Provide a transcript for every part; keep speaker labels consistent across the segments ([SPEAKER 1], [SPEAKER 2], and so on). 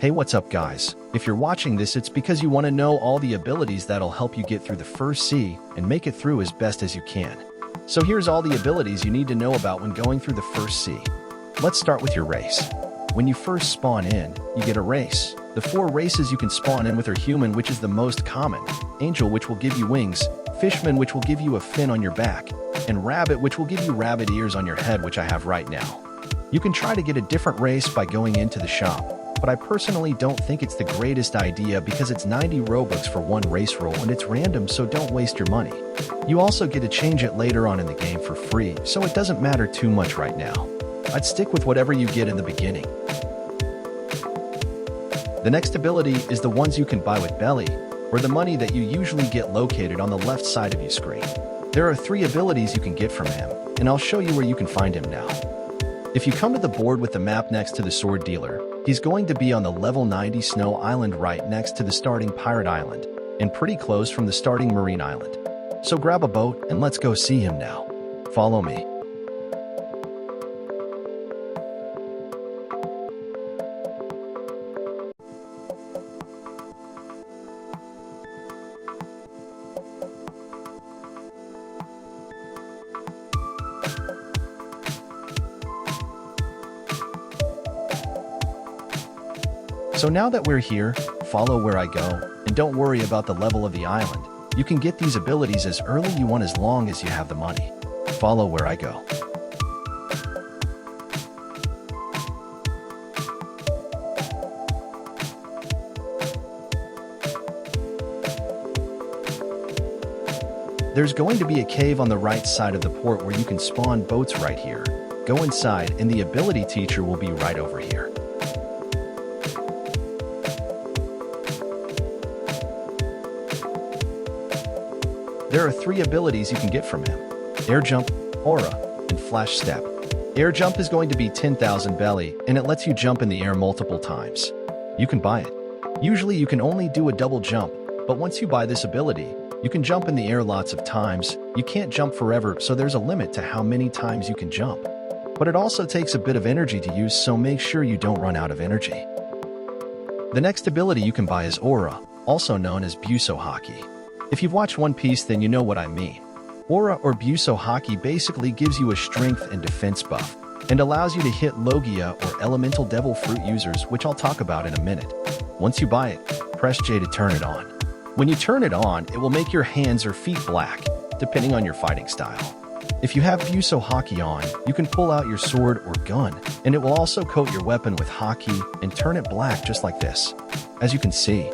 [SPEAKER 1] Hey, what's up guys? If you're watching this, it's because you want to know all the abilities that'll help you get through the first sea and make it through as best as you can. So here's all the abilities you need to know about when going through the first sea. Let's start with your race. When you first spawn in, you get a race. The 4 races you can spawn in with are human, which is the most common, angel, which will give you wings, fishman, which will give you a fin on your back, and rabbit, which will give you rabbit ears on your head, which I have right now. You can try to get a different race by going into the shop, but I personally don't think it's the greatest idea because it's 90 Robux for one race roll and it's random, so don't waste your money. You also get to change it later on in the game for free, so it doesn't matter too much right now. I'd stick with whatever you get in the beginning. The next ability is the ones you can buy with belly, or the money that you usually get located on the left side of your screen. There are 3 abilities you can get from him, and I'll show you where you can find him now. If you come to the board with the map next to the sword dealer, he's going to be on the level 90 Snow Island right next to the starting Pirate Island, and pretty close from the starting Marine Island. So grab a boat and let's go see him now. Follow me. So now that we're here, follow where I go, and don't worry about the level of the island. You can get these abilities as early you want as long as you have the money. Follow where I go. There's going to be a cave on the right side of the port where you can spawn boats right here. Go inside and the ability teacher will be right over here. There are 3 abilities you can get from him: Air Jump, Aura, and Flash Step. Air Jump is going to be 10,000 belly, and it lets you jump in the air multiple times. You can buy it. Usually you can only do a double jump, but once you buy this ability, you can jump in the air lots of times. You can't jump forever, so there's a limit to how many times you can jump. But it also takes a bit of energy to use, so make sure you don't run out of energy. The next ability you can buy is Aura, also known as Buso Haki. If you've watched One Piece, then you know what I mean. Aura or Buso Haki basically gives you a strength and defense buff, and allows you to hit Logia or Elemental Devil Fruit users, which I'll talk about in a minute. Once you buy it, press J to turn it on. When you turn it on, it will make your hands or feet black, depending on your fighting style. If you have Buso Haki on, you can pull out your sword or gun, and it will also coat your weapon with Haki and turn it black just like this. As you can see,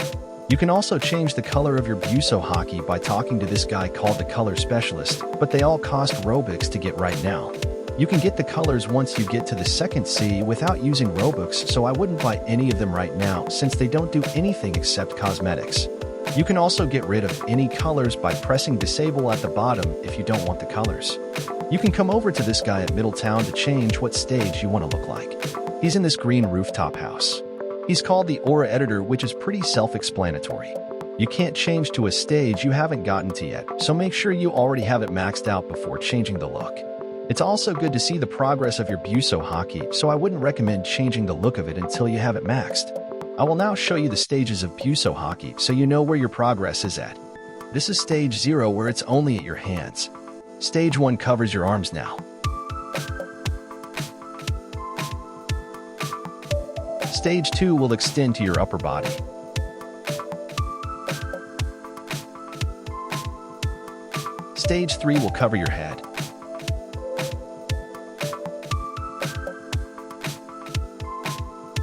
[SPEAKER 1] you can also change the color of your Buso Haki by talking to this guy called the Color Specialist, but they all cost Robux to get right now. You can get the colors once you get to the second sea without using Robux, so I wouldn't buy any of them right now since they don't do anything except cosmetics. You can also get rid of any colors by pressing disable at the bottom if you don't want the colors. You can come over to this guy at Middletown to change what stage you want to look like. He's in this green rooftop house. He's called the Aura Editor, which is pretty self-explanatory. You can't change to a stage you haven't gotten to yet, so make sure you already have it maxed out before changing the look. It's also good to see the progress of your Buso Haki, so I wouldn't recommend changing the look of it until you have it maxed. I will now show you the stages of Buso Haki so you know where your progress is at. This is stage 0 where it's only at your hands. Stage 1 covers your arms now. Stage 2 will extend to your upper body. Stage 3 will cover your head.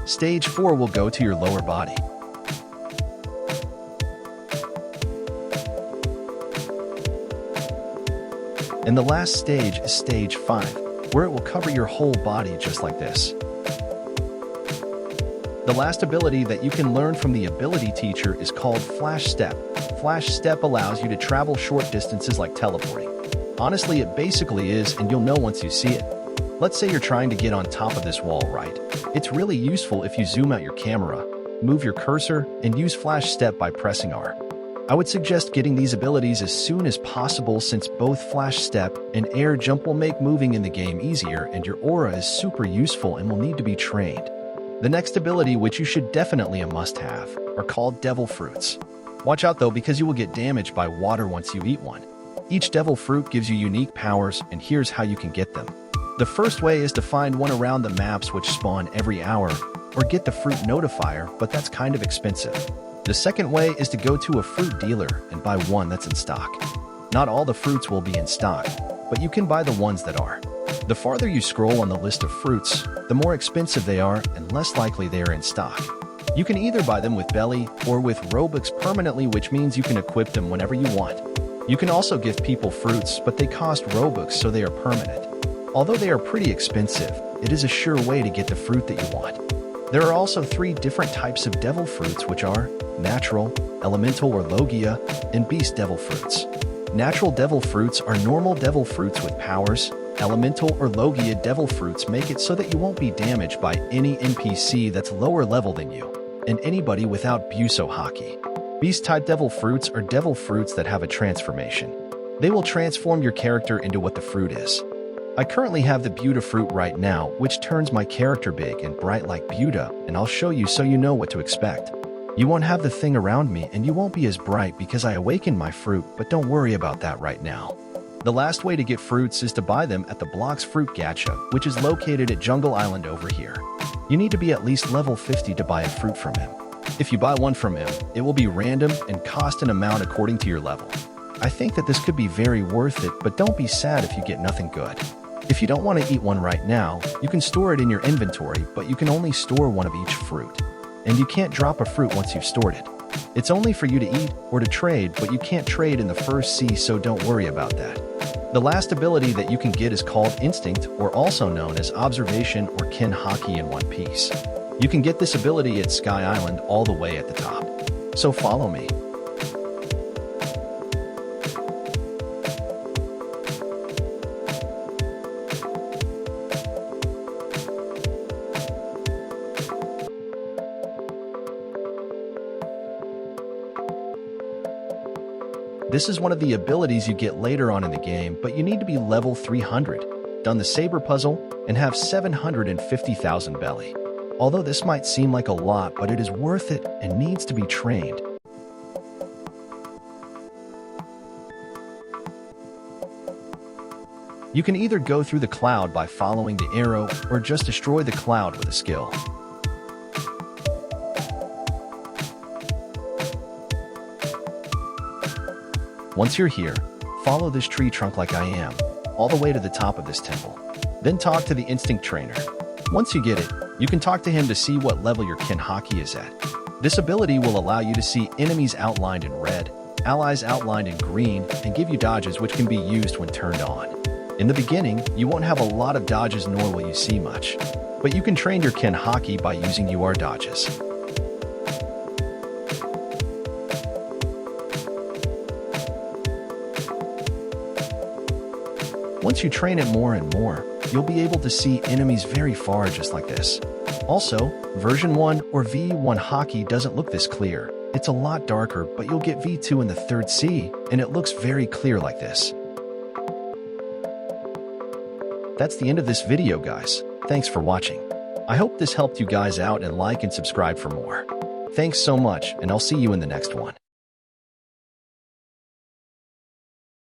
[SPEAKER 1] Stage 4 will go to your lower body. And the last stage is stage 5, where it will cover your whole body just like this. The last ability that you can learn from the ability teacher is called Flash Step. Flash Step allows you to travel short distances like teleporting. Honestly, it basically is, and you'll know once you see it. Let's say you're trying to get on top of this wall, right? It's really useful if you zoom out your camera, move your cursor, and use Flash Step by pressing R. I would suggest getting these abilities as soon as possible since both Flash Step and Air Jump will make moving in the game easier, and your aura is super useful and will need to be trained. The next ability, which you should definitely a must-have, are called devil fruits. Watch out though, because you will get damaged by water once you eat one. Each devil fruit gives you unique powers, and here's how you can get them. The first way is to find one around the maps which spawn every hour, or get the fruit notifier, but that's kind of expensive. The second way is to go to a fruit dealer and buy one that's in stock. Not all the fruits will be in stock, but you can buy the ones that are. The farther you scroll on the list of fruits, the more expensive they are and less likely they are in stock. You can either buy them with belly or with Robux permanently, which means you can equip them whenever you want. You can also give people fruits, but they cost Robux, so they are permanent. Although they are pretty expensive, it is a sure way to get the fruit that you want. There are also 3 different types of devil fruits, which are natural, elemental or logia, and beast devil fruits. Natural devil fruits are normal devil fruits with powers. Elemental or logia devil fruits make it so that you won't be damaged by any NPC that's lower level than you, and anybody without Buso Haki. Beast-type devil fruits are devil fruits that have a transformation. They will transform your character into what the fruit is. I currently have the Buta fruit right now, which turns my character big and bright like Buta, and I'll show you so you know what to expect. You won't have the thing around me, and you won't be as bright because I awakened my fruit, but don't worry about that right now. The last way to get fruits is to buy them at the Blox fruit gacha, which is located at Jungle Island over here. You need to be at least level 50 to buy a fruit from him. If you buy one from him, it will be random and cost an amount according to your level. I think that this could be very worth it, but don't be sad if you get nothing good. If you don't want to eat one right now, you can store it in your inventory, but you can only store one of each fruit. And you can't drop a fruit once you've stored it. It's only for you to eat or to trade, but you can't trade in the first sea, so don't worry about that. The last ability that you can get is called Instinct, or also known as Observation or Kin Haki in One Piece. You can get this ability at Sky Island all the way at the top. So follow me. This is one of the abilities you get later on in the game, but you need to be level 300, done the Saber puzzle, and have 750,000 belly. Although this might seem like a lot, but it is worth it and needs to be trained. You can either go through the cloud by following the arrow, or just destroy the cloud with a skill. Once you're here, follow this tree trunk like I am, all the way to the top of this temple. Then talk to the Instinct Trainer. Once you get it, you can talk to him to see what level your Kin Haki is at. This ability will allow you to see enemies outlined in red, allies outlined in green, and give you dodges which can be used when turned on. In the beginning, you won't have a lot of dodges nor will you see much, but you can train your Kin Haki by using UR dodges. Once you train it more and more, you'll be able to see enemies very far just like this. Also, version 1 or V1 Haki doesn't look this clear. It's a lot darker, but you'll get V2 in the 3rd sea, and it looks very clear like this. That's the end of this video, guys. Thanks for watching. I hope this helped you guys out, and like and subscribe for more. Thanks so much, and I'll see you in the next one.